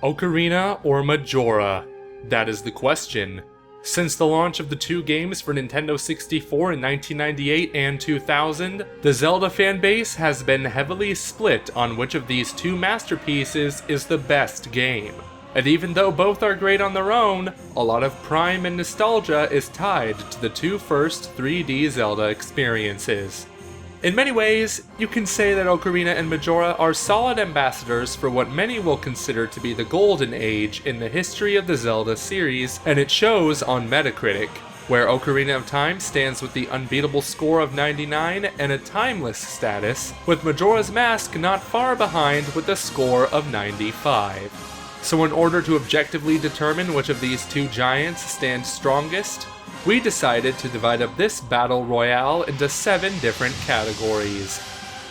Ocarina or Majora? That is the question. Since the launch of the two games for Nintendo 64 in 1998 and 2000, the Zelda fanbase has been heavily split on which of these two masterpieces is the best game. And even though both are great on their own, a lot of prime and nostalgia is tied to the two first 3D Zelda experiences. In many ways, you can say that Ocarina and Majora are solid ambassadors for what many will consider to be the golden age in the history of the Zelda series, and it shows on Metacritic, where Ocarina of Time stands with the unbeatable score of 99 and a timeless status, with Majora's Mask not far behind with a score of 95. So in order to objectively determine which of these two giants stands strongest, we decided to divide up this battle royale into 7 different categories: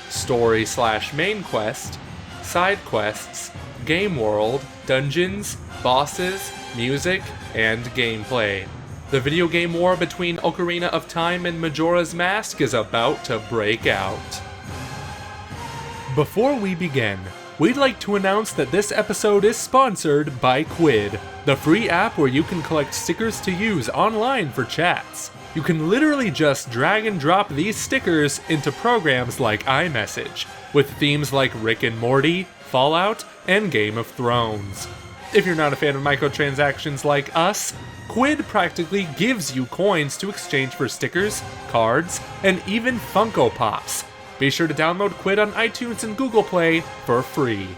story/main quest, side quests, game world, dungeons, bosses, music, and gameplay. The video game war between Ocarina of Time and Majora's Mask is about to break out. Before we begin, we'd like to announce that this episode is sponsored by Quid, the free app where you can collect stickers to use online for chats. You can literally just drag and drop these stickers into programs like iMessage, with themes like Rick and Morty, Fallout, and Game of Thrones. If you're not a fan of microtransactions like us, Quid practically gives you coins to exchange for stickers, cards, and even Funko Pops. Be sure to download Quid on iTunes and Google Play for free.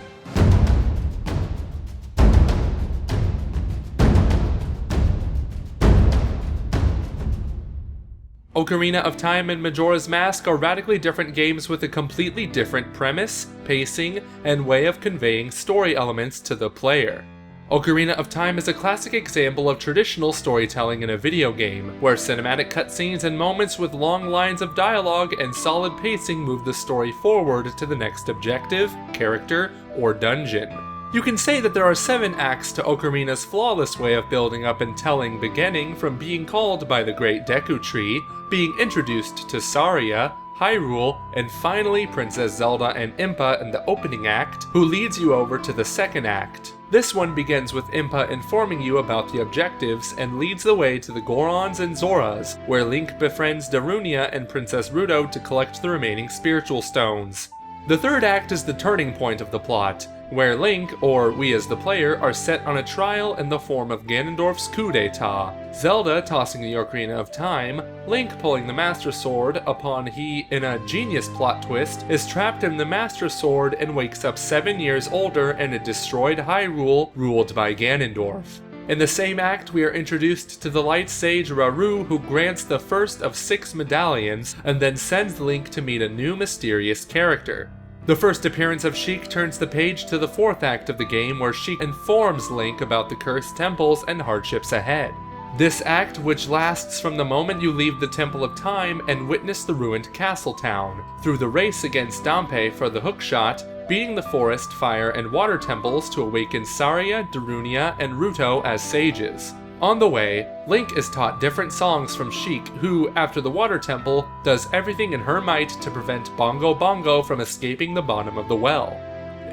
Ocarina of Time and Majora's Mask are radically different games with a completely different premise, pacing, and way of conveying story elements to the player. Ocarina of Time is a classic example of traditional storytelling in a video game, where cinematic cutscenes and moments with long lines of dialogue and solid pacing move the story forward to the next objective, character, or dungeon. You can say that there are 7 acts to Ocarina's flawless way of building up and telling, beginning from being called by the Great Deku Tree, being introduced to Saria, Hyrule, and finally Princess Zelda and Impa in the opening act, who leads you over to the second act. This one begins with Impa informing you about the objectives and leads the way to the Gorons and Zoras, where Link befriends Darunia and Princess Ruto to collect the remaining spiritual stones. The third act is the turning point of the plot, where Link, or we as the player, are set on a trial in the form of Ganondorf's coup d'etat, Zelda tossing the Ocarina of Time, Link pulling the Master Sword upon he, in a genius plot twist, is trapped in the Master Sword and wakes up 7 years older in a destroyed Hyrule ruled by Ganondorf. In the same act, we are introduced to the Light Sage Rauru, who grants the first of 6 medallions, and then sends Link to meet a new mysterious character. The first appearance of Sheik turns the page to the 4th act of the game, where Sheik informs Link about the cursed temples and hardships ahead. This act, which lasts from the moment you leave the Temple of Time and witness the ruined castle town, through the race against Dampé for the hookshot, beating the forest, fire, and water temples to awaken Saria, Darunia, and Ruto as sages. On the way, Link is taught different songs from Sheik, who, after the water temple, does everything in her might to prevent Bongo Bongo from escaping the bottom of the well.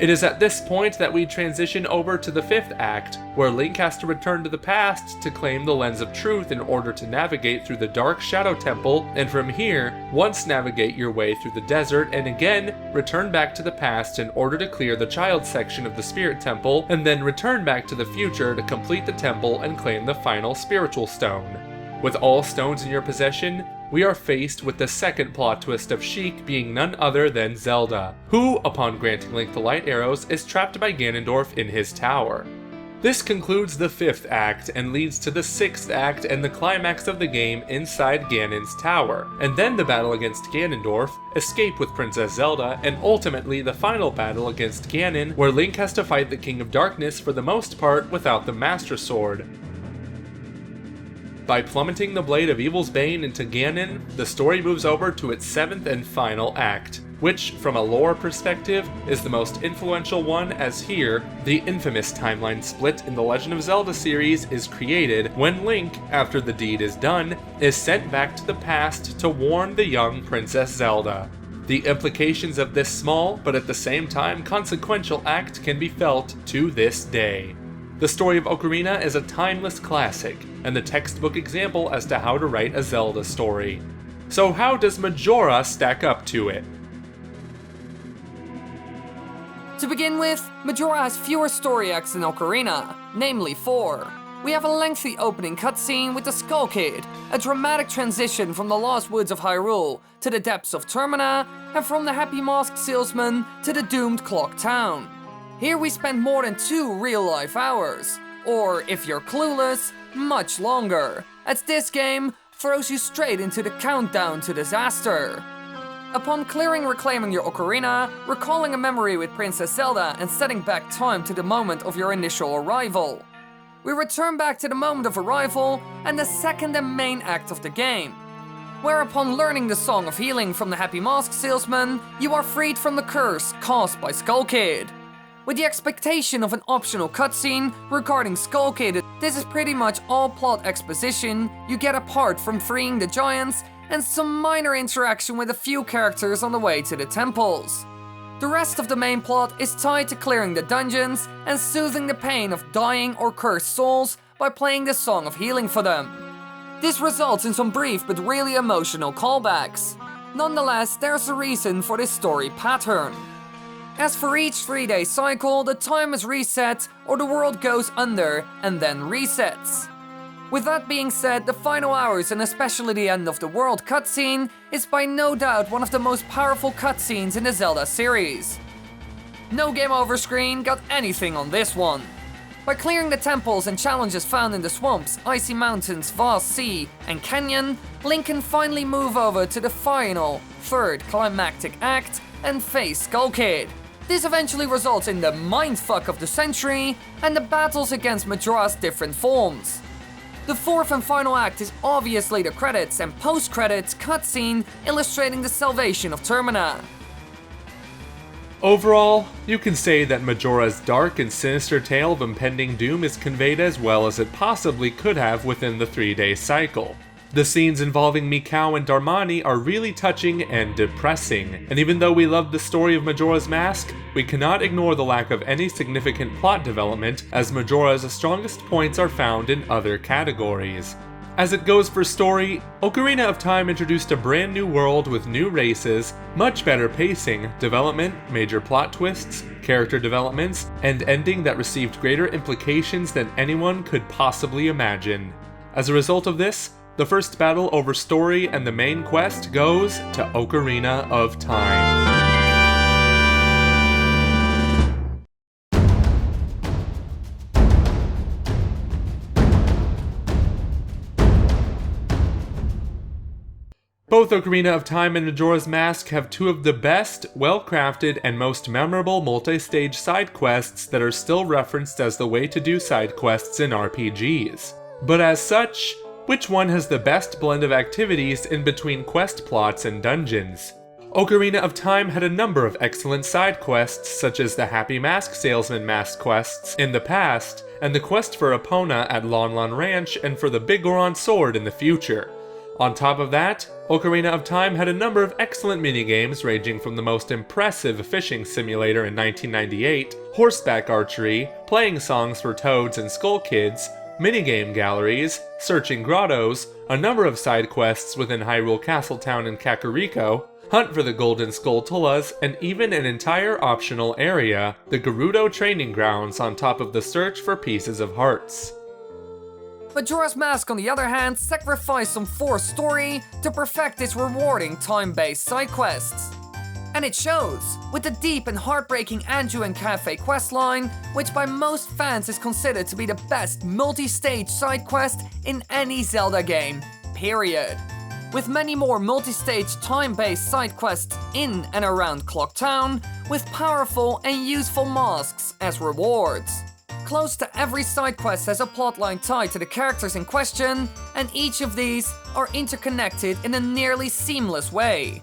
It is at this point that we transition over to the 5th act, where Link has to return to the past to claim the Lens of Truth in order to navigate through the Dark Shadow Temple, and from here, once navigate your way through the desert and again return back to the past in order to clear the child section of the Spirit Temple, and then return back to the future to complete the temple and claim the final spiritual stone. With all stones in your possession, we are faced with the second plot twist of Sheik being none other than Zelda, who, upon granting Link the light arrows, is trapped by Ganondorf in his tower. This concludes the 5th act and leads to the 6th act and the climax of the game inside Ganon's tower, and then the battle against Ganondorf, escape with Princess Zelda, and ultimately the final battle against Ganon, where Link has to fight the King of Darkness for the most part without the Master Sword. By plummeting the Blade of Evil's Bane into Ganon, the story moves over to its 7th and final act, which, from a lore perspective, is the most influential one, as here, the infamous timeline split in the Legend of Zelda series is created when Link, after the deed is done, is sent back to the past to warn the young Princess Zelda. The implications of this small, but at the same time consequential act can be felt to this day. The story of Ocarina is a timeless classic, and the textbook example as to how to write a Zelda story. So how does Majora stack up to it? To begin with, Majora has fewer story acts than Ocarina, namely 4. We have a lengthy opening cutscene with the Skull Kid, a dramatic transition from the lost woods of Hyrule to the depths of Termina, and from the happy mask salesman to the doomed clock town. Here we spend more than 2 real-life hours, or if you're clueless, much longer, as this game throws you straight into the countdown to disaster. Upon clearing reclaiming your Ocarina, recalling a memory with Princess Zelda and setting back time to the moment of your initial arrival. We return back to the moment of arrival and the second and main act of the game, where upon learning the Song of Healing from the Happy Mask Salesman, you are freed from the curse caused by Skull Kid. With the expectation of an optional cutscene regarding Skull Kid, this is pretty much all plot exposition you get apart from freeing the giants and some minor interaction with a few characters on the way to the temples. The rest of the main plot is tied to clearing the dungeons and soothing the pain of dying or cursed souls by playing the Song of Healing for them. This results in some brief but really emotional callbacks. Nonetheless, there's a reason for this story pattern. As for each 3-day cycle, the time is reset or the world goes under and then resets. With that being said, the final hours and especially the end of the world cutscene is by no doubt one of the most powerful cutscenes in the Zelda series. No game over screen got anything on this one. By clearing the temples and challenges found in the swamps, icy mountains, vast sea, and canyon, Link can finally move over to the final, 3rd climactic act and face Skull Kid. This eventually results in the mindfuck of the century and the battles against Majora's different forms. The 4th and final act is obviously the credits and post-credits cutscene illustrating the salvation of Termina. Overall, you can say that Majora's dark and sinister tale of impending doom is conveyed as well as it possibly could have within the 3-day cycle. The scenes involving Mikau and Darmani are really touching and depressing, and even though we love the story of Majora's Mask, we cannot ignore the lack of any significant plot development, as Majora's strongest points are found in other categories. As it goes for story, Ocarina of Time introduced a brand new world with new races, much better pacing, development, major plot twists, character developments, and ending that received greater implications than anyone could possibly imagine. As a result of this, the first battle over story and the main quest goes to Ocarina of Time. Both Ocarina of Time and Majora's Mask have 2 of the best, well-crafted, and most memorable multi-stage side quests that are still referenced as the way to do side quests in RPGs. But as such, which one has the best blend of activities in between quest plots and dungeons? Ocarina of Time had a number of excellent side quests, such as the Happy Mask Salesman Mask quests in the past, and the quest for Epona at Lon Lon Ranch and for the Big Goron Sword in the future. On top of that, Ocarina of Time had a number of excellent minigames ranging from the most impressive fishing simulator in 1998, horseback archery, playing songs for Toads and Skull Kids, minigame galleries, searching grottos, a number of side quests within Hyrule Castletown and Kakariko, hunt for the Golden Skulltulas, and even an entire optional area, the Gerudo Training Grounds on top of the search for Pieces of Hearts. Majora's Mask, on the other hand, sacrificed some forced story to perfect its rewarding time-based side quests. And it shows, with the deep and heartbreaking Anju and Cafe questline, which by most fans is considered to be the best multi-stage side quest in any Zelda game, period. With many more multi-stage time-based side quests in and around Clock Town, with powerful and useful masks as rewards. Close to every side quest has a plotline tied to the characters in question, and each of these are interconnected in a nearly seamless way.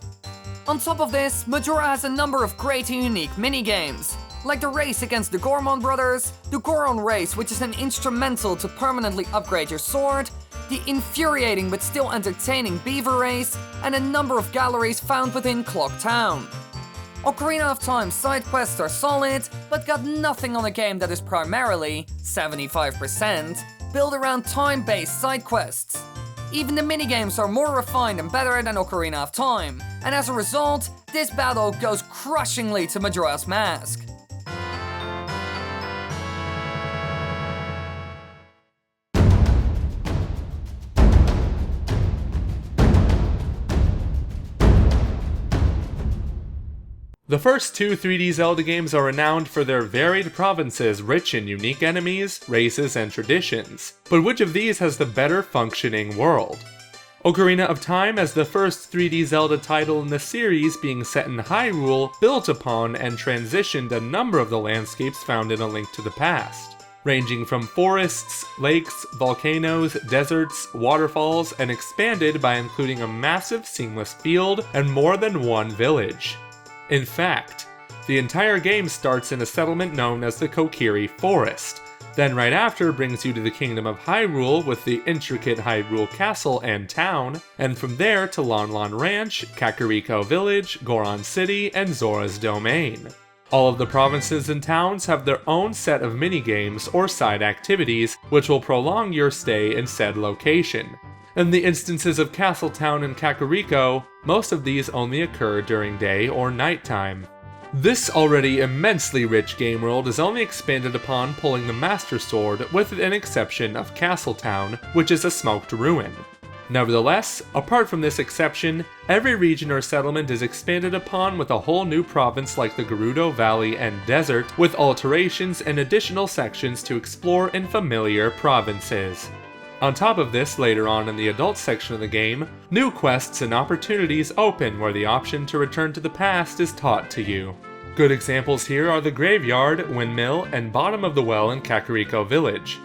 On top of this, Majora has a number of great and unique minigames. like the race against the Gormon brothers, the Goron race which is an instrumental to permanently upgrade your sword, the infuriating but still entertaining Beaver race, and a number of galleries found within Clock Town. Ocarina of Time side quests are solid, but got nothing on a game that is primarily, 75%, built around time-based side quests. Even the minigames are more refined and better than Ocarina of Time, and as a result, this battle goes crushingly to Majora's Mask. The first two 3D Zelda games are renowned for their varied provinces rich in unique enemies, races, and traditions. But which of these has the better functioning world? Ocarina of Time, as the first 3D Zelda title in the series being set in Hyrule, built upon and transitioned a number of the landscapes found in A Link to the Past, ranging from forests, lakes, volcanoes, deserts, waterfalls, and expanded by including a massive seamless field and more than one village. In fact, the entire game starts in a settlement known as the Kokiri Forest, then right after brings you to the Kingdom of Hyrule with the intricate Hyrule Castle and town, and from there to Lon Lon Ranch, Kakariko Village, Goron City, and Zora's Domain. All of the provinces and towns have their own set of minigames or side activities which will prolong your stay in said location. In the instances of Castletown and Kakariko, most of these only occur during day or nighttime. This already immensely rich game world is only expanded upon pulling the Master Sword, with an exception of Castletown, which is a smoked ruin. Nevertheless, apart from this exception, every region or settlement is expanded upon with a whole new province like the Gerudo Valley and Desert, with alterations and additional sections to explore in familiar provinces. On top of this, later on in the adult section of the game, new quests and opportunities open where the option to return to the past is taught to you. Good examples here are the Graveyard, Windmill, and Bottom of the Well in Kakariko Village.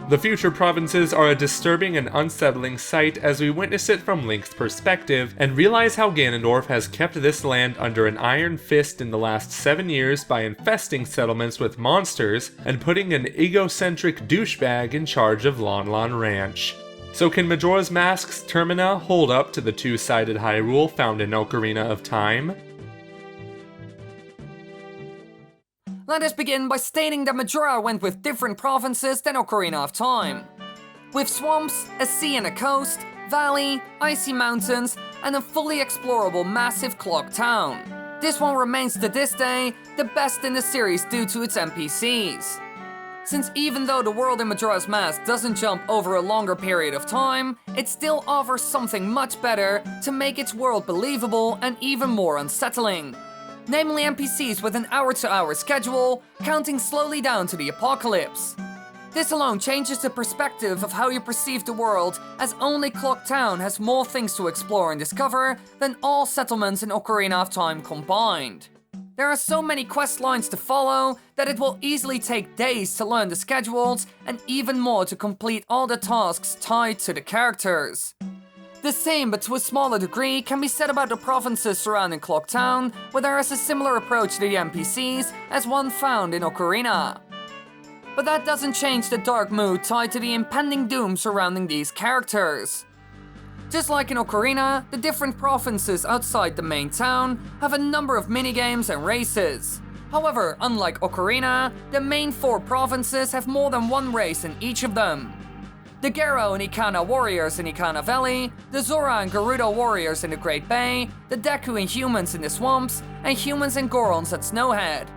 The future provinces are a disturbing and unsettling sight as we witness it from Link's perspective and realize how Ganondorf has kept this land under an iron fist in the last 7 years by infesting settlements with monsters and putting an egocentric douchebag in charge of Lon Lon Ranch. So can Majora's Mask's Termina hold up to the two-sided Hyrule found in Ocarina of Time? Let us begin by stating that Majora went with different provinces than Ocarina of Time. With swamps, a sea and a coast, valley, icy mountains, and a fully explorable massive clock town. This one remains to this day the best in the series due to its NPCs. Since even though the world in Majora's Mask doesn't jump over a longer period of time, it still offers something much better to make its world believable and even more unsettling. Namely NPCs with an hour-to-hour schedule, counting slowly down to the apocalypse. This alone changes the perspective of how you perceive the world, as only Clock Town has more things to explore and discover than all settlements in Ocarina of Time combined. There are so many quest lines to follow that it will easily take days to learn the schedules and even more to complete all the tasks tied to the characters. The same, but to a smaller degree, can be said about the provinces surrounding Clock Town, where there is a similar approach to the NPCs as one found in Ocarina. But that doesn't change the dark mood tied to the impending doom surrounding these characters. Just like in Ocarina, the different provinces outside the main town have a number of minigames and races. However, unlike Ocarina, the main 4 provinces have more than one race in each of them. The Gero and Ikana warriors in Ikana Valley, the Zora and Gerudo warriors in the Great Bay, the Deku and humans in the swamps, and humans and Gorons at Snowhead.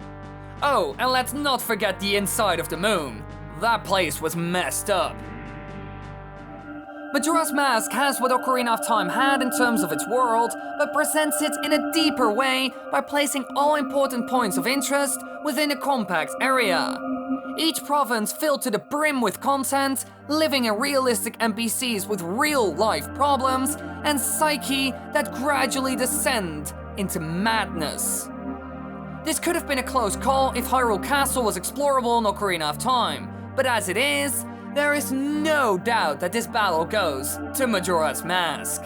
Oh, and let's not forget the inside of the moon. That place was messed up. Majora's Mask has what Ocarina of Time had in terms of its world, but presents it in a deeper way by placing all important points of interest within a compact area. Each province filled to the brim with content, living in realistic NPCs with real-life problems, and psyche that gradually descend into madness. This could have been a close call if Hyrule Castle was explorable in Ocarina of Time, but as it is, there is no doubt that this battle goes to Majora's Mask.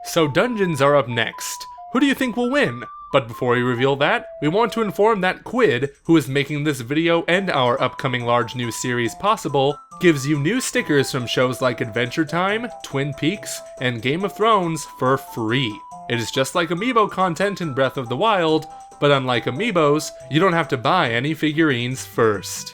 So dungeons are up next. Who do you think will win? But before we reveal that, we want to inform that Quid, who is making this video and our upcoming large new series possible, gives you new stickers from shows like Adventure Time, Twin Peaks, and Game of Thrones for free. It is just like amiibo content in Breath of the Wild, but unlike amiibos, you don't have to buy any figurines first.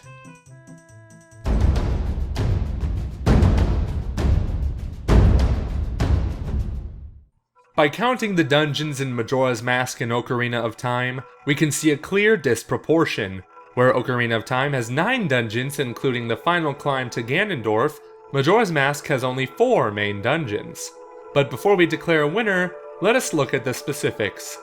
By counting the dungeons in Majora's Mask and Ocarina of Time, we can see a clear disproportion. Where Ocarina of Time has 9 dungeons including the final climb to Ganondorf, Majora's Mask has only 4 main dungeons. But before we declare a winner, let us look at the specifics.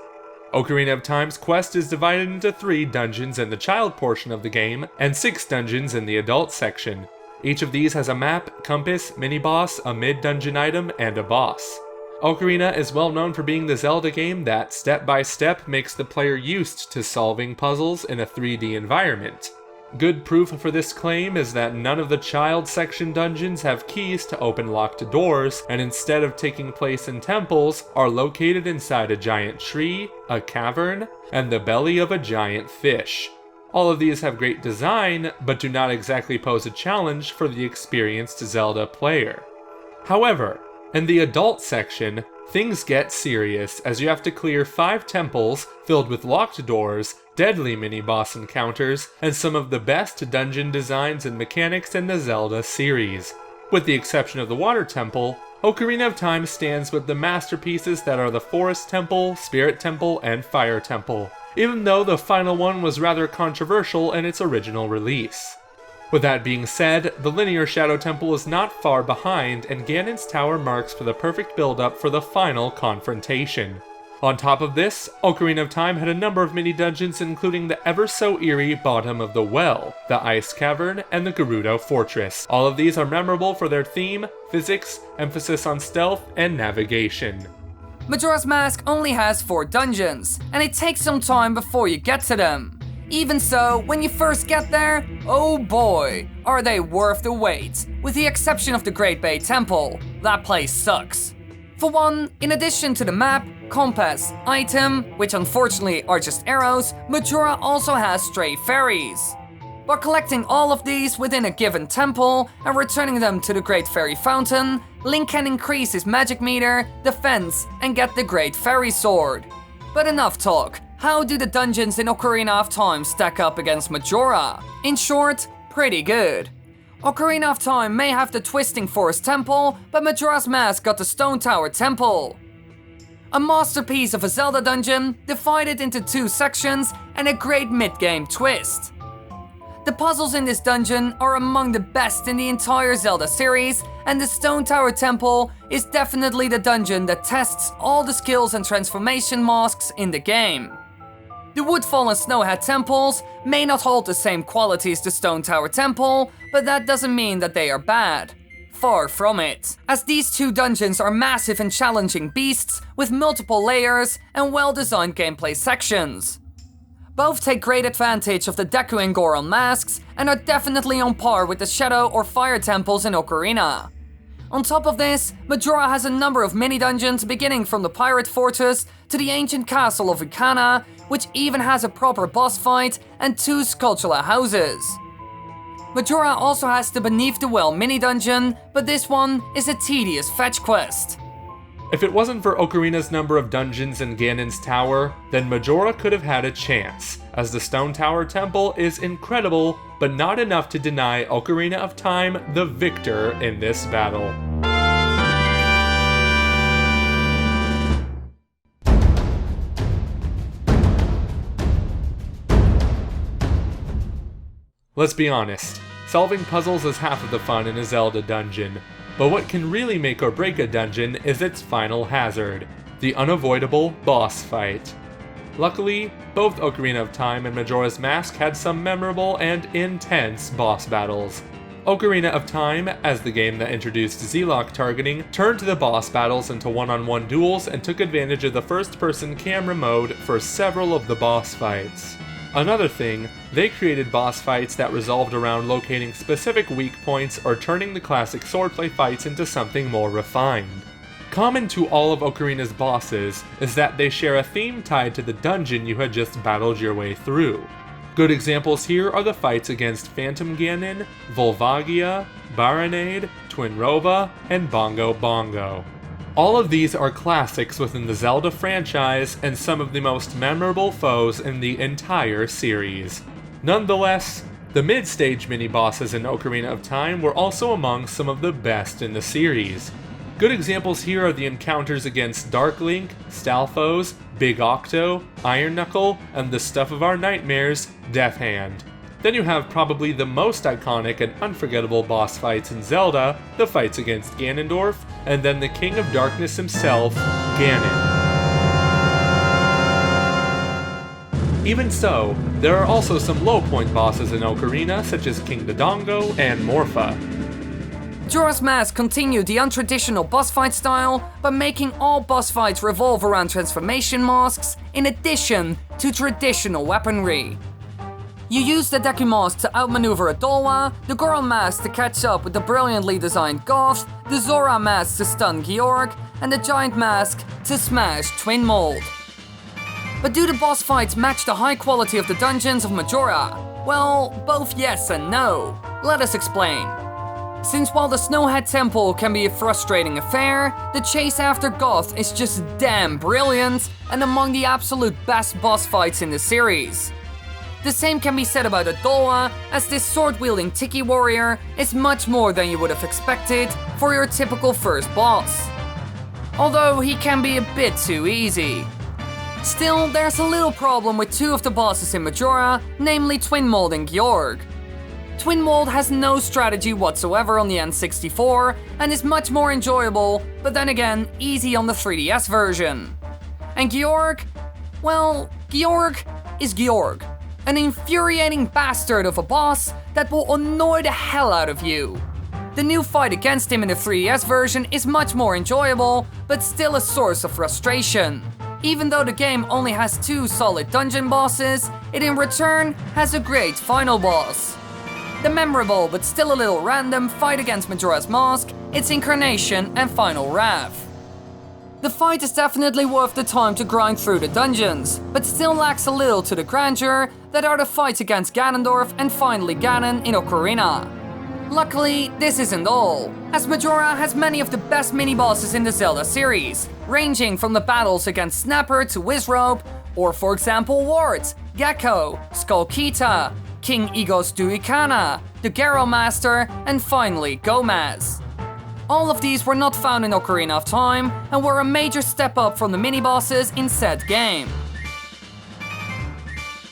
Ocarina of Time's quest is divided into 3 dungeons in the child portion of the game, and 6 dungeons in the adult section. Each of these has a map, compass, mini-boss, a mid-dungeon item, and a boss. Ocarina is well known for being the Zelda game that, step by step, makes the player used to solving puzzles in a 3D environment. Good proof for this claim is that none of the child section dungeons have keys to open locked doors, and instead of taking place in temples, are located inside a giant tree, a cavern, and the belly of a giant fish. All of these have great design, but do not exactly pose a challenge for the experienced Zelda player. However, in the adult section, things get serious as you have to clear 5 temples filled with locked doors, deadly mini-boss encounters, and some of the best dungeon designs and mechanics in the Zelda series. With the exception of the Water Temple, Ocarina of Time stands with the masterpieces that are the Forest Temple, Spirit Temple, and Fire Temple, even though the final one was rather controversial in its original release. With that being said, the linear Shadow Temple is not far behind, and Ganon's Tower marks for the perfect build-up for the final confrontation. On top of this, Ocarina of Time had a number of mini-dungeons including the ever-so-eerie Bottom of the Well, the Ice Cavern, and the Gerudo Fortress. All of these are memorable for their theme, physics, emphasis on stealth, and navigation. Majora's Mask only has 4 dungeons, and it takes some time before you get to them. Even so, when you first get there, oh boy, are they worth the wait. With the exception of the Great Bay Temple, that place sucks. For one, in addition to the map, compass, item, which unfortunately are just arrows, Majora also has stray fairies. By collecting all of these within a given temple and returning them to the Great Fairy Fountain, Link can increase his magic meter, defense, and get the Great Fairy Sword. But enough talk. How do the dungeons in Ocarina of Time stack up against Majora? In short, pretty good. Ocarina of Time may have the Twisting Forest Temple, but Majora's Mask got the Stone Tower Temple. A masterpiece of a Zelda dungeon, divided into 2 sections, and a great mid-game twist. The puzzles in this dungeon are among the best in the entire Zelda series, and the Stone Tower Temple is definitely the dungeon that tests all the skills and transformation masks in the game. The Woodfall and Snowhead temples may not hold the same quality as the Stone Tower Temple, but that doesn't mean that they are bad. Far from it, as these 2 dungeons are massive and challenging beasts with multiple layers and well-designed gameplay sections. Both take great advantage of the Deku and Goron masks and are definitely on par with the Shadow or Fire temples in Ocarina. On top of this, Majora has a number of mini-dungeons beginning from the Pirate Fortress to the ancient castle of Ikana, which even has a proper boss fight and 2 Skulltula houses. Majora also has the Beneath the Well mini-dungeon, but this one is a tedious fetch quest. If it wasn't for Ocarina's number of dungeons in Ganon's Tower, then Majora could have had a chance, as the Stone Tower Temple is incredible, but not enough to deny Ocarina of Time the victor in this battle. Let's be honest, solving puzzles is half of the fun in a Zelda dungeon, but what can really make or break a dungeon is its final hazard, the unavoidable boss fight. Luckily, both Ocarina of Time and Majora's Mask had some memorable and intense boss battles. Ocarina of Time, as the game that introduced Z-Lock targeting, turned the boss battles into one-on-one duels and took advantage of the first-person camera mode for several of the boss fights. Another thing, they created boss fights that resolved around locating specific weak points or turning the classic swordplay fights into something more refined. Common to all of Ocarina's bosses is that they share a theme tied to the dungeon you had just battled your way through. Good examples here are the fights against Phantom Ganon, Volvagia, Baronade, Twinrova, and Bongo Bongo. All of these are classics within the Zelda franchise and some of the most memorable foes in the entire series. Nonetheless, the mid-stage mini-bosses in Ocarina of Time were also among some of the best in the series. Good examples here are the encounters against Dark Link, Stalfos, Big Octo, Iron Knuckle, and the stuff of our nightmares, Death Hand. Then you have probably the most iconic and unforgettable boss fights in Zelda, the fights against Ganondorf, and then the King of Darkness himself, Ganon. Even so, there are also some low-point bosses in Ocarina, such as King Dodongo and Morpha. Majora's Mask continued the untraditional boss fight style by making all boss fights revolve around transformation masks, in addition to traditional weaponry. You use the Deku Mask to outmaneuver a Dolwa, the Goron Mask to catch up with the brilliantly designed Goth, the Zora Mask to stun Georg, and the Giant Mask to smash Twin Mold. But do the boss fights match the high quality of the dungeons of Majora? Well, both yes and no. Let us explain. Since while the Snowhead Temple can be a frustrating affair, the chase after Goth is just damn brilliant and among the absolute best boss fights in the series. The same can be said about Adolwa, as this sword-wielding Tiki warrior is much more than you would have expected for your typical first boss. Although he can be a bit too easy. Still, there's a little problem with two of the bosses in Majora, namely Twin Mold and Georg. Twin Mold has no strategy whatsoever on the N64 and is much more enjoyable, but then again, easy on the 3DS version. And Georg? Well, Georg is Georg. An infuriating bastard of a boss that will annoy the hell out of you. The new fight against him in the 3DS version is much more enjoyable, but still a source of frustration. Even though the game only has 2 solid dungeon bosses, it in return has a great final boss. The memorable but still a little random fight against Majora's Mask, its incarnation and final wrath. The fight is definitely worth the time to grind through the dungeons, but still lacks a little to the grandeur that are the fights against Ganondorf and finally Ganon in Ocarina. Luckily, this isn't all, as Majora has many of the best mini-bosses in the Zelda series, ranging from the battles against Snapper to Wizrobe, or for example Wart, Gecko, Skullkita, King Egos Duikana, the Garo Master, and finally Gomez. All of these were not found in Ocarina of Time and were a major step up from the mini-bosses in said game.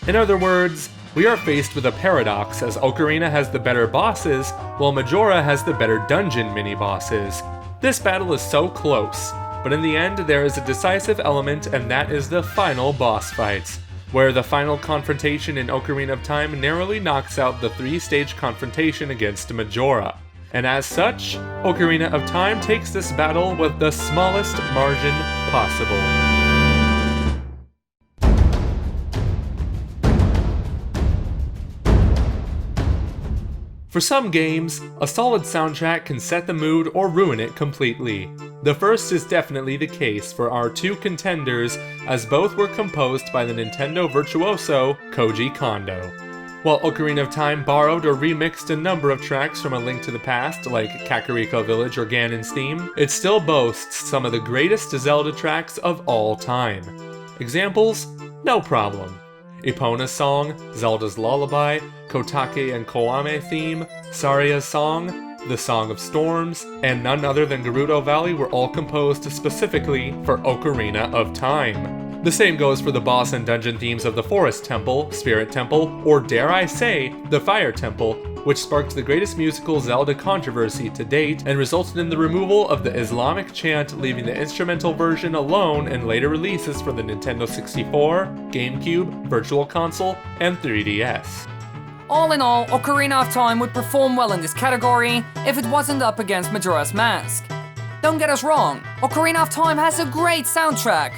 In other words, we are faced with a paradox as Ocarina has the better bosses, while Majora has the better dungeon mini-bosses. This battle is so close, but in the end there is a decisive element, and that is the final boss fights, where the final confrontation in Ocarina of Time narrowly knocks out the 3-stage confrontation against Majora. And as such, Ocarina of Time takes this battle with the smallest margin possible. For some games, a solid soundtrack can set the mood or ruin it completely. The first is definitely the case for our 2 contenders, as both were composed by the Nintendo virtuoso Koji Kondo. While Ocarina of Time borrowed or remixed a number of tracks from A Link to the Past, like Kakariko Village or Ganon's theme, it still boasts some of the greatest Zelda tracks of all time. Examples? No problem. Epona's song, Zelda's Lullaby, Kotake and Koame theme, Saria's song, the Song of Storms, and none other than Gerudo Valley were all composed specifically for Ocarina of Time. The same goes for the boss and dungeon themes of the Forest Temple, Spirit Temple, or dare I say, the Fire Temple, which sparked the greatest musical Zelda controversy to date and resulted in the removal of the Islamic chant, leaving the instrumental version alone in later releases for the Nintendo 64, GameCube, Virtual Console, and 3DS. All in all, Ocarina of Time would perform well in this category if it wasn't up against Majora's Mask. Don't get us wrong, Ocarina of Time has a great soundtrack,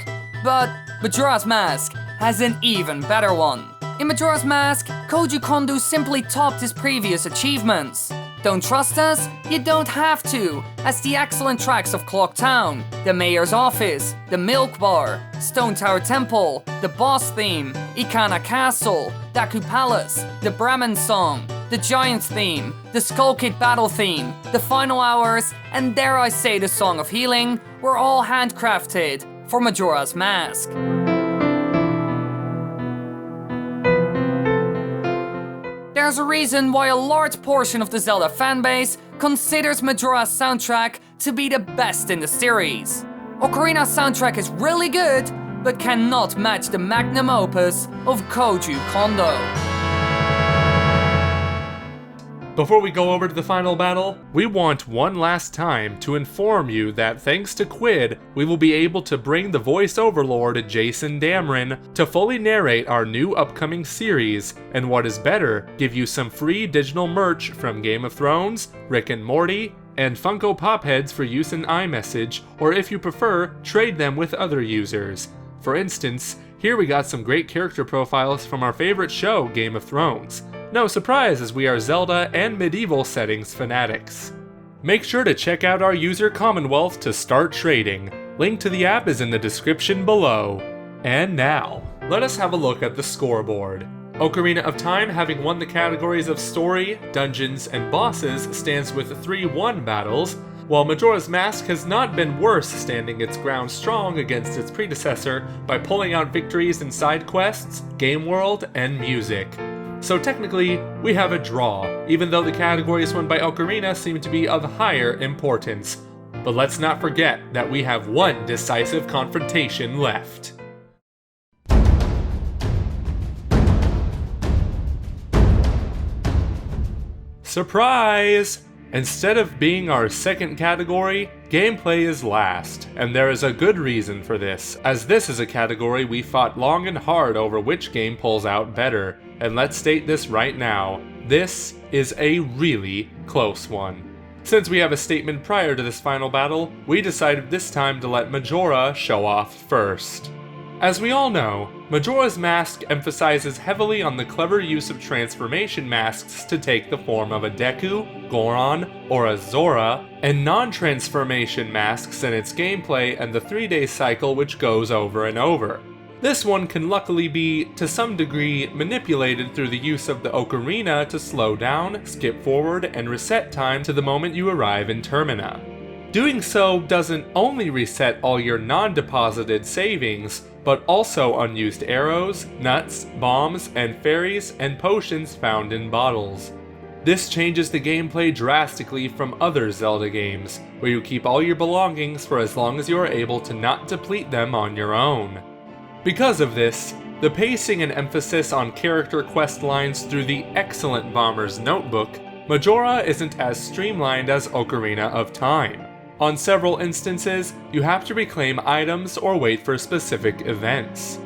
but Majora's Mask has an even better one. In Majora's Mask, Koji Kondo simply topped his previous achievements. Don't trust us? You don't have to, as the excellent tracks of Clock Town, the Mayor's Office, the Milk Bar, Stone Tower Temple, the Boss Theme, Ikana Castle, Daku Palace, the Bremen Song, the Giant Theme, the Skull Kid Battle Theme, the Final Hours, and dare I say the Song of Healing, were all handcrafted for Majora's Mask. There's a reason why a large portion of the Zelda fanbase considers Majora's soundtrack to be the best in the series. Ocarina's soundtrack is really good, but cannot match the magnum opus of Koju Kondo. Before we go over to the final battle, we want one last time to inform you that thanks to Quid, we will be able to bring the voice overlord Jason Dameron to fully narrate our new upcoming series, and what is better, give you some free digital merch from Game of Thrones, Rick and Morty, and Funko Pop heads for use in iMessage, or if you prefer, trade them with other users. For instance, here we got some great character profiles from our favorite show, Game of Thrones. No surprise, as we are Zelda and medieval settings fanatics. Make sure to check out our user Commonwealth to start trading. Link to the app is in the description below. And now, let us have a look at the scoreboard. Ocarina of Time, having won the categories of story, dungeons, and bosses, stands with 3-1 battles, while Majora's Mask has not been worse, standing its ground strong against its predecessor by pulling out victories in side quests, game world, and music. So technically, we have a draw, even though the categories won by Ocarina seem to be of higher importance. But let's not forget that we have one decisive confrontation left. Surprise! Instead of being our second category, gameplay is last, and there is a good reason for this, as this is a category we fought long and hard over which game pulls out better, and let's state this right now, this is a really close one. Since we have a statement prior to this final battle, we decided this time to let Majora show off first. As we all know, Majora's Mask emphasizes heavily on the clever use of transformation masks to take the form of a Deku, Goron, or a Zora, and non-transformation masks in its gameplay and the 3-day cycle which goes over and over. This one can luckily be, to some degree, manipulated through the use of the Ocarina to slow down, skip forward, and reset time to the moment you arrive in Termina. Doing so doesn't only reset all your non-deposited savings, but also unused arrows, nuts, bombs, and fairies and potions found in bottles. This changes the gameplay drastically from other Zelda games, where you keep all your belongings for as long as you are able to not deplete them on your own. Because of this, the pacing and emphasis on character quest lines through the excellent Bomber's Notebook, Majora isn't as streamlined as Ocarina of Time. On several instances, you have to reclaim items or wait for specific events.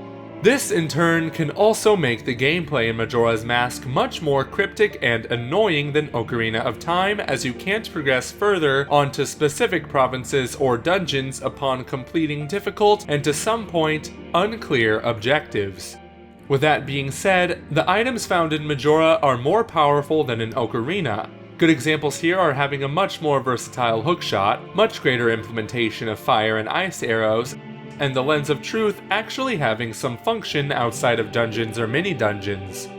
This in turn can also make the gameplay in Majora's Mask much more cryptic and annoying than Ocarina of Time, as you can't progress further onto specific provinces or dungeons upon completing difficult and to some point unclear objectives. With that being said, the items found in Majora are more powerful than in Ocarina. Good examples here are having a much more versatile hookshot, much greater implementation of fire and ice arrows, and the Lens of Truth actually having some function outside of dungeons or mini-dungeons.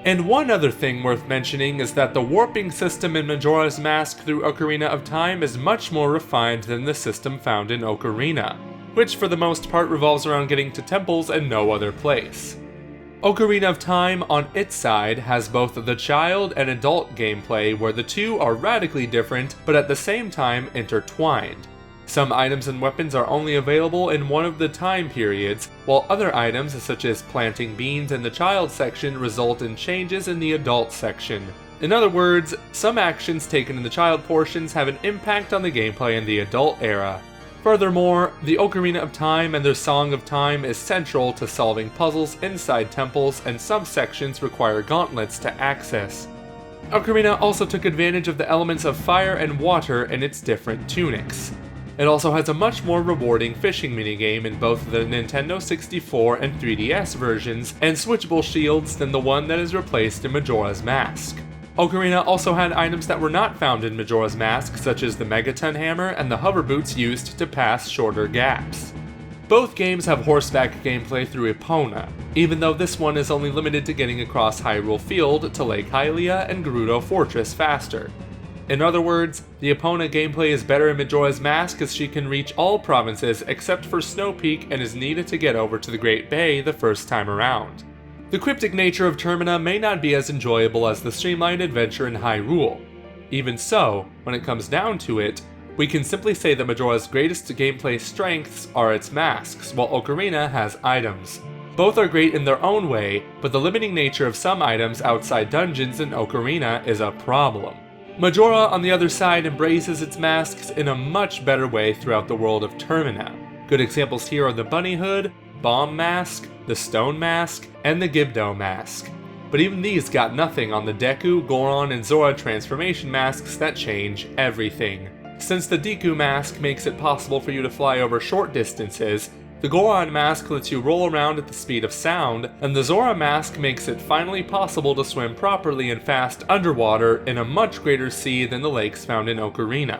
And one other thing worth mentioning is that the warping system in Majora's Mask through Ocarina of Time is much more refined than the system found in Ocarina, which for the most part revolves around getting to temples and no other place. Ocarina of Time, on its side, has both the child and adult gameplay where the two are radically different, but at the same time intertwined. Some items and weapons are only available in one of the time periods, while other items such as planting beans in the child section result in changes in the adult section. In other words, some actions taken in the child portions have an impact on the gameplay in the adult era. Furthermore, the Ocarina of Time and their Song of Time is central to solving puzzles inside temples, and some sections require gauntlets to access. Ocarina also took advantage of the elements of fire and water in its different tunics. It also has a much more rewarding fishing minigame in both the Nintendo 64 and 3DS versions, and switchable shields than the one that is replaced in Majora's Mask. Ocarina also had items that were not found in Majora's Mask, such as the Megaton Hammer and the hover boots used to pass shorter gaps. Both games have horseback gameplay through Epona, even though this one is only limited to getting across Hyrule Field to Lake Hylia and Gerudo Fortress faster. In other words, the Epona gameplay is better in Majora's Mask as she can reach all provinces except for Snow Peak and is needed to get over to the Great Bay the first time around. The cryptic nature of Termina may not be as enjoyable as the streamlined adventure in Hyrule. Even so, when it comes down to it, we can simply say that Majora's greatest gameplay strengths are its masks, while Ocarina has items. Both are great in their own way, but the limiting nature of some items outside dungeons in Ocarina is a problem. Majora, on the other side, embraces its masks in a much better way throughout the world of Termina. Good examples here are the Bunny Hood, Bomb Mask, the Stone Mask, and the Gibdo Mask. But even these got nothing on the Deku, Goron, and Zora transformation masks that change everything. Since the Deku Mask makes it possible for you to fly over short distances, the Goron Mask lets you roll around at the speed of sound, and the Zora Mask makes it finally possible to swim properly and fast underwater in a much greater sea than the lakes found in Ocarina.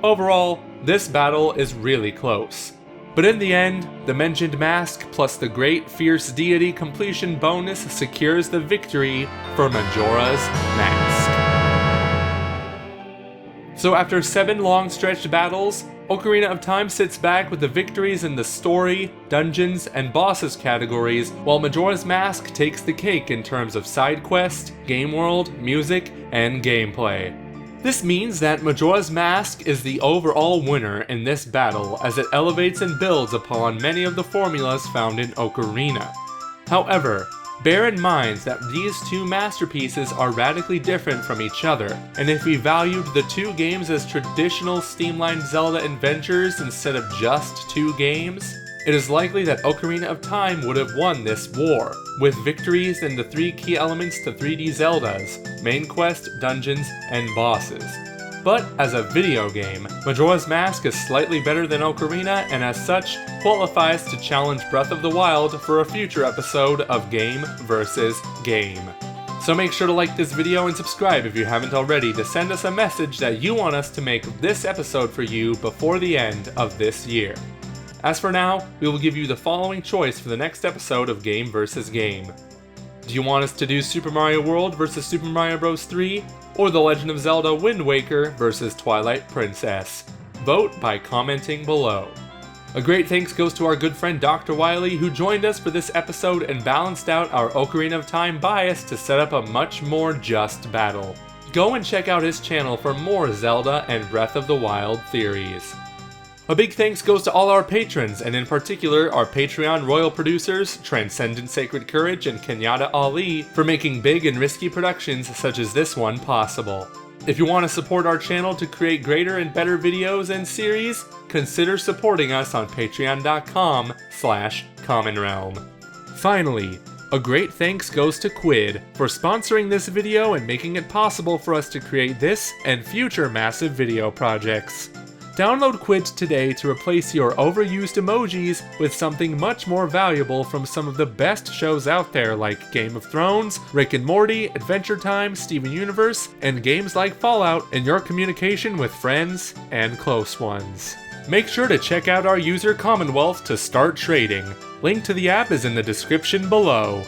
Overall, this battle is really close. But in the end, the mentioned mask plus the Great Fierce Deity completion bonus secures the victory for Majora's Mask. So after 7 long stretched battles, Ocarina of Time sits back with the victories in the story, dungeons, and bosses categories, while Majora's Mask takes the cake in terms of side quest, game world, music, and gameplay. This means that Majora's Mask is the overall winner in this battle as it elevates and builds upon many of the formulas found in Ocarina. However, bear in mind that these two masterpieces are radically different from each other, and if we valued the two games as traditional streamlined Zelda adventures instead of just 2 games, it is likely that Ocarina of Time would have won this war, with victories in the 3 key elements to 3D Zeldas: main quest, dungeons, and bosses. But as a video game, Majora's Mask is slightly better than Ocarina and as such qualifies to challenge Breath of the Wild for a future episode of Game vs. Game. So make sure to like this video and subscribe if you haven't already to send us a message that you want us to make this episode for you before the end of this year. As for now, we will give you the following choice for the next episode of Game vs. Game. Do you want us to do Super Mario World vs. Super Mario Bros. 3? Or The Legend of Zelda Wind Waker vs. Twilight Princess? Vote by commenting below. A great thanks goes to our good friend Dr.Wily, who joined us for this episode and balanced out our Ocarina of Time bias to set up a much more just battle. Go and check out his channel for more Zelda and Breath of the Wild theories. A big thanks goes to all our patrons, and in particular our Patreon royal producers, Transcendent Sacred Courage and Kenyatta Ali, for making big and risky productions such as this one possible. If you want to support our channel to create greater and better videos and series, consider supporting us on patreon.com/commonrealm. Finally, a great thanks goes to Quid for sponsoring this video and making it possible for us to create this and future massive video projects. Download Quid today to replace your overused emojis with something much more valuable from some of the best shows out there like Game of Thrones, Rick and Morty, Adventure Time, Steven Universe, and games like Fallout in your communication with friends and close ones. Make sure to check out our user Commonwealth to start trading. Link to the app is in the description below.